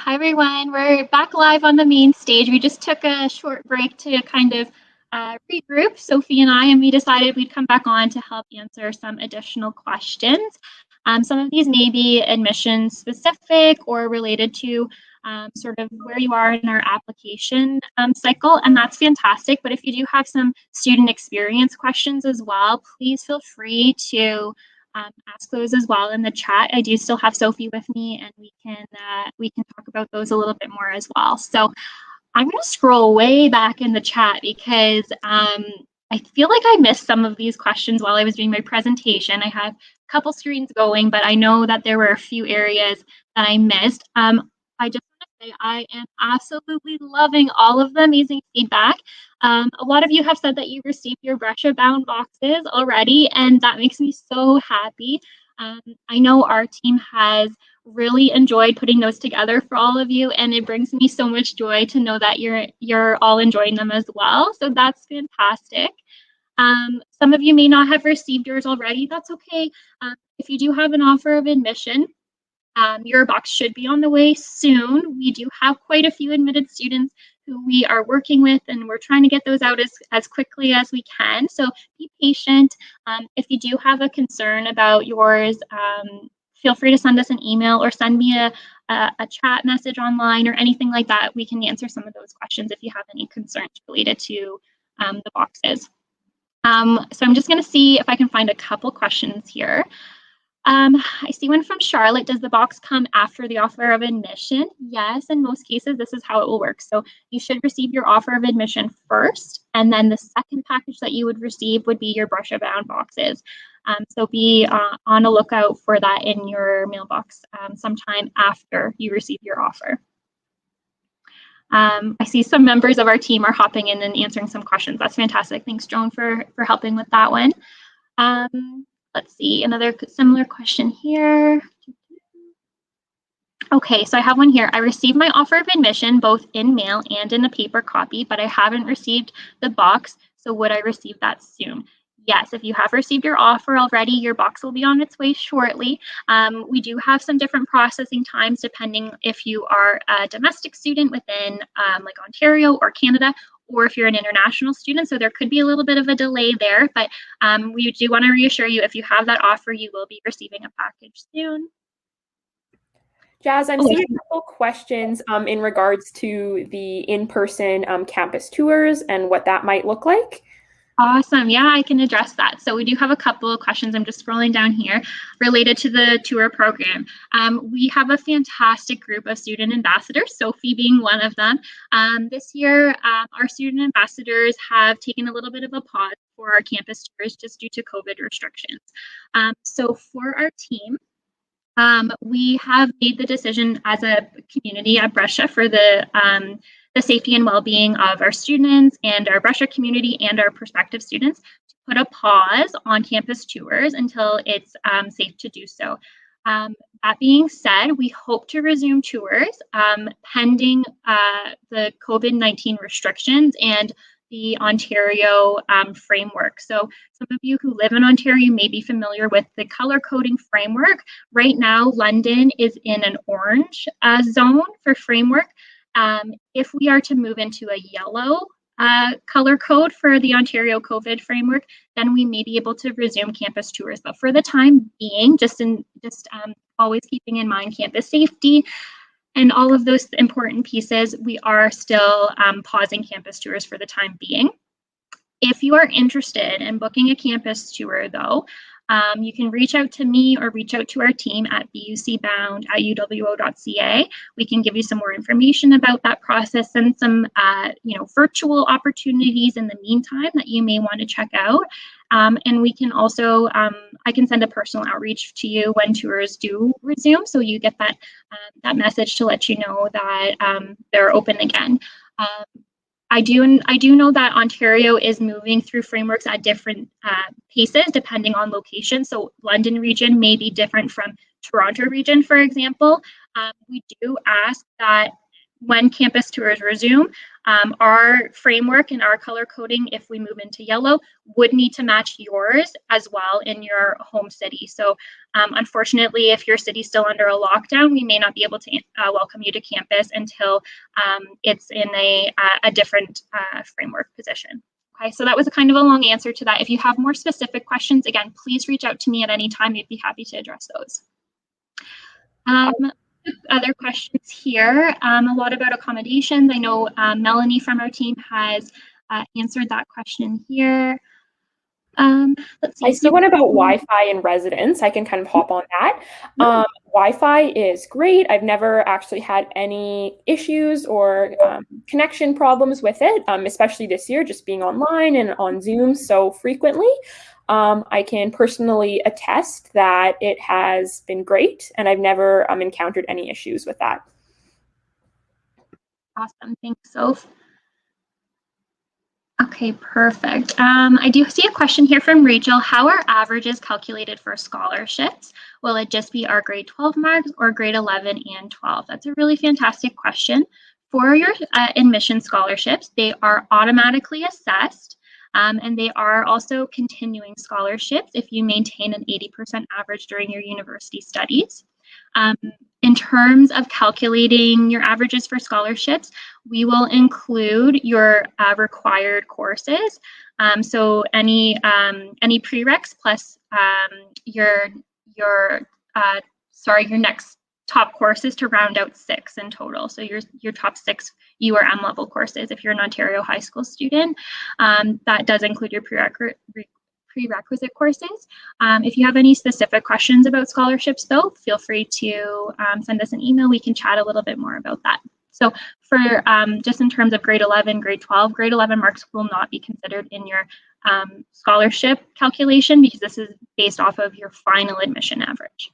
Hi everyone, we're back live on the main stage. We just took a short break to kind of regroup, Sophie and we decided we'd come back on to help answer some additional questions. Some of these may be admission specific or related to sort of where you are in our application cycle, and that's fantastic. But if you do have some student experience questions as well, please feel free to ask those as well in the chat. I do still have Sophie with me, and we can talk about those a little bit more as well. So I'm going to scroll way back in the chat because I feel like I missed some of these questions while I was doing my presentation. I have a couple screens going, but I know that there were a few areas that I missed. I just want to say I am absolutely loving all of the amazing feedback. A lot of you have said that you received your Brescia bound boxes already, and that makes me so happy. I know our team has really enjoyed putting those together for all of you, and it brings me so much joy to know that you're all enjoying them as well. So that's fantastic. Some of you may not have received yours already. That's okay. If you do have an offer of admission, your box should be on the way soon. We do have quite a few admitted students who we are working with, and we're trying to get those out as quickly as we can. So be patient. If you do have a concern about yours, feel free to send us an email or send me a chat message online or anything like that. We can answer some of those questions if you have any concerns related to the boxes. So I'm just going to see if I can find a couple questions here. I see one from Charlotte. Does the box come after the offer of admission? Yes, in most cases, this is how it will work. So you should receive your offer of admission first, and then the second package that you would receive would be your Brescia bound boxes. So be on a lookout for that in your mailbox sometime after you receive your offer. I see some members of our team are hopping in and answering some questions. That's fantastic. Thanks, Joan, for helping with that one. Let's see, another similar question here. Okay, so I have one here. I received my offer of admission both in mail and in a paper copy, but I haven't received the box. So would I receive that soon? Yes, if you have received your offer already, your box will be on its way shortly. We do have some different processing times depending if you are a domestic student within like Ontario or Canada, or if you're an international student. So there could be a little bit of a delay there, but we do want to reassure you if you have that offer, you will be receiving a package soon. Jazz, I'm seeing a couple questions in regards to the in-person campus tours and what that might look like. Awesome. Yeah, I can address that. So we do have a couple of questions. I'm just scrolling down here related to the tour program. We have a fantastic group of student ambassadors, Sophie being one of them. This year, our student ambassadors have taken a little bit of a pause for our campus tours just due to COVID restrictions. So for our team, we have made the decision as a community at Brescia for the safety and well-being of our students and our Brescia community and our prospective students to put a pause on campus tours until it's safe to do so. That being said, we hope to resume tours pending the COVID-19 restrictions and the Ontario framework. So some of you who live in Ontario may be familiar with the color coding framework. Right now, London is in an orange zone for framework. If we are to move into a yellow color code for the Ontario COVID framework, then we may be able to resume campus tours. But for the time being, always keeping in mind campus safety and all of those important pieces, we are still pausing campus tours for the time being. If you are interested in booking a campus tour, though, you can reach out to me or reach out to our team at bucbound@uwo.ca. We can give you some more information about that process and some virtual opportunities in the meantime that you may want to check out. And we can also, I can send a personal outreach to you when tours do resume, so you get that message to let you know that they're open again. I do know that Ontario is moving through frameworks at different paces depending on location. So London region may be different from Toronto region, for example. We do ask that when campus tours resume, our framework and our color coding, if we move into yellow, would need to match yours as well in your home city. So unfortunately, if your city's still under a lockdown, we may not be able to welcome you to campus until it's in a different framework position. Okay, so that was a kind of a long answer to that. If you have more specific questions, again, please reach out to me at any time. We'd be happy to address those. Other questions here, a lot about accommodations. I know Melanie from our team has answered that question here. Let's see. I see one about Wi-Fi in residence. I can kind of hop on that. Wi-Fi is great. I've never actually had any issues or connection problems with it, especially this year, just being online and on Zoom so frequently. I can personally attest that it has been great, and I've never encountered any issues with that. Awesome. Thanks, Soph. Okay, perfect. I do see a question here from Rachel. How are averages calculated for scholarships? Will it just be our grade 12 marks or grade 11 and 12? That's a really fantastic question. For your admission scholarships, they are automatically assessed, and they are also continuing scholarships if you maintain an 80% average during your university studies. In terms of calculating your averages for scholarships, we will include your required courses. So any prereqs plus your next top courses to round out 6 in total. So your top 6 URM level courses if you're an Ontario high school student. That does include your prerequisite courses. If you have any specific questions about scholarships, though, feel free to send us an email. We can chat a little bit more about that. So for just in terms of grade 11, grade 12, grade 11 marks will not be considered in your scholarship calculation because this is based off of your final admission average.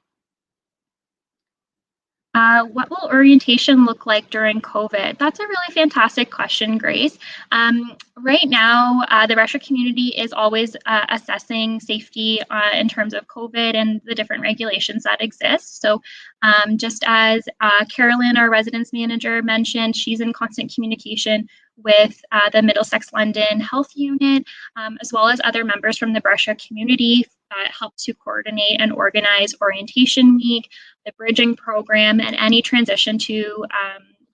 What will orientation look like during COVID? That's a really fantastic question, Grace. Right now, the Brescia community is always assessing safety in terms of COVID and the different regulations that exist. So just as Carolyn, our residence manager, mentioned, she's in constant communication with the Middlesex London Health Unit, as well as other members from the Brescia community that help to coordinate and organize Orientation Week, the bridging program, and any transition to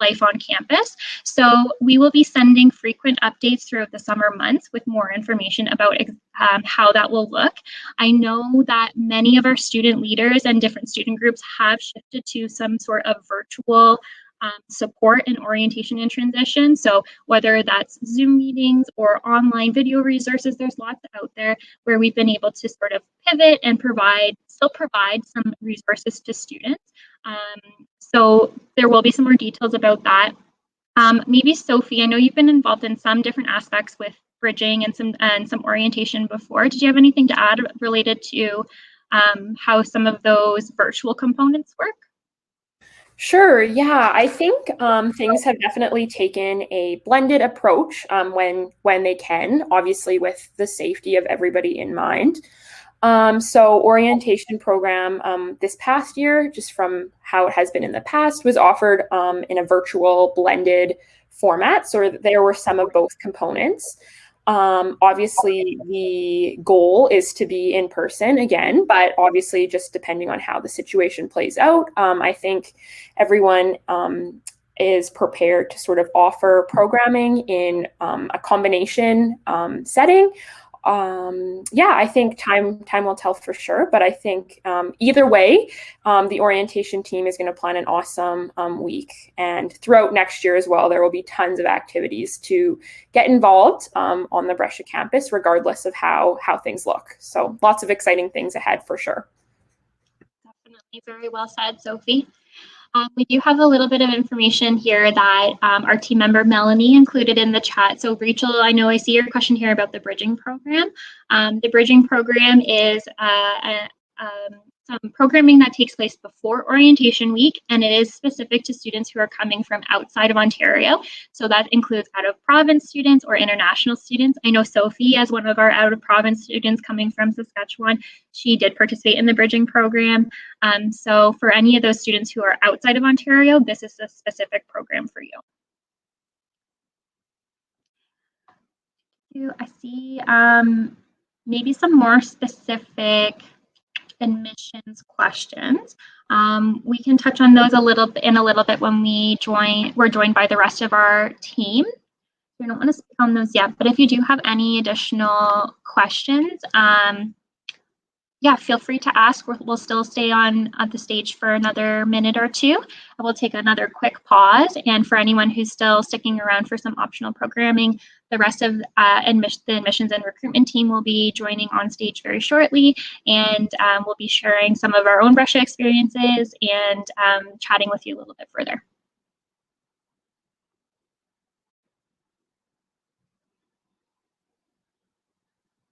life on campus. So we will be sending frequent updates throughout the summer months with more information about how that will look. I know that many of our student leaders and different student groups have shifted to some sort of virtual support in orientation and transition. So whether that's Zoom meetings or online video resources, there's lots out there where we've been able to sort of pivot and still provide some resources to students. So there will be some more details about that. Maybe Sophie, I know you've been involved in some different aspects with bridging and some orientation before. Did you have anything to add related to how some of those virtual components work? Sure. Yeah, I think things have definitely taken a blended approach when they can, obviously with the safety of everybody in mind. So orientation program this past year, just from how it has been in the past, was offered in a virtual blended format. So there were some of both components. Obviously, the goal is to be in person again, but obviously just depending on how the situation plays out, I think everyone is prepared to sort of offer programming in a combination setting. Yeah, I think time will tell for sure, but I think either way, the orientation team is going to plan an awesome week, and throughout next year as well, there will be tons of activities to get involved on the Brescia campus, regardless of how things look. So lots of exciting things ahead for sure. Definitely, very well said, Sophie. We do have a little bit of information here that our team member Melanie included in the chat. So Rachel, I see your question here about the bridging program. The bridging program is some programming that takes place before orientation week, and it is specific to students who are coming from outside of Ontario. So that includes out-of-province students or international students. I know Sophie, as one of our out-of-province students coming from Saskatchewan, she did participate in the bridging program. So for any of those students who are outside of Ontario, this is a specific program for you. I see maybe some more specific admissions questions. We can touch on those a little bit when we're joined by the rest of our team. We don't want to speak on those yet, but if you do have any additional questions, yeah, feel free to ask. We'll still stay on the stage for another minute or two. I will take another quick pause. And for anyone who's still sticking around for some optional programming, the rest of the admissions and recruitment team will be joining on stage very shortly. And we'll be sharing some of our own Brescia experiences and chatting with you a little bit further.